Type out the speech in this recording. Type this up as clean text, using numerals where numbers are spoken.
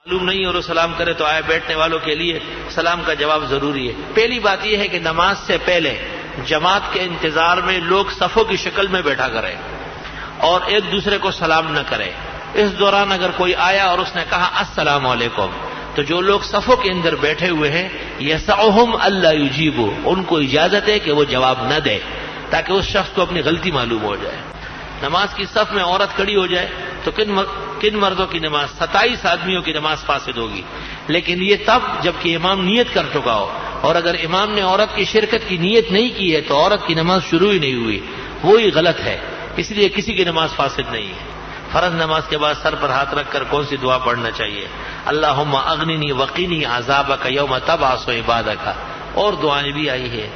मालूम नहीं और सलाम करे तो आए बैठने वालों के लिए सलाम का जवाब जरूरी है। पहली बात यह है कि नमाज से पहले जमात के इंतजार में लोग सफ़ों की शक्ल में बैठा करें और एक दूसरे को सलाम न करें। इस दौरान अगर कोई आया और उसने कहा अस्सलाम वालेकुम, तो जो लोग सफ़ों के अंदर बैठे हुए हैं यसअहुम अल्ला युजीबू, उनको इजाजत है कि वो जवाब न दे, ताकि उस शख्स को अपनी गलती मालूम हो जाए। नमाज की सफ में औरत खड़ी हो जाए तो किन मर्दों की नमाज, 27 आदमियों की नमाज फासिद होगी। लेकिन ये तब जबकि इमाम नियत कर चुका हो, और अगर इमाम ने औरत की शिरकत की नियत नहीं की है तो औरत की नमाज शुरू ही नहीं हुई, वो ही गलत है। इसलिए किसी की नमाज फासिद नहीं है। फर्ज नमाज के बाद सर पर हाथ रखकर कौन सी दुआ पढ़ना चाहिए? अल्लाहुम्मा अगनिनी वकीनी अज़ाबका यौम तबअसु इबादका, और दुआएं भी आई है।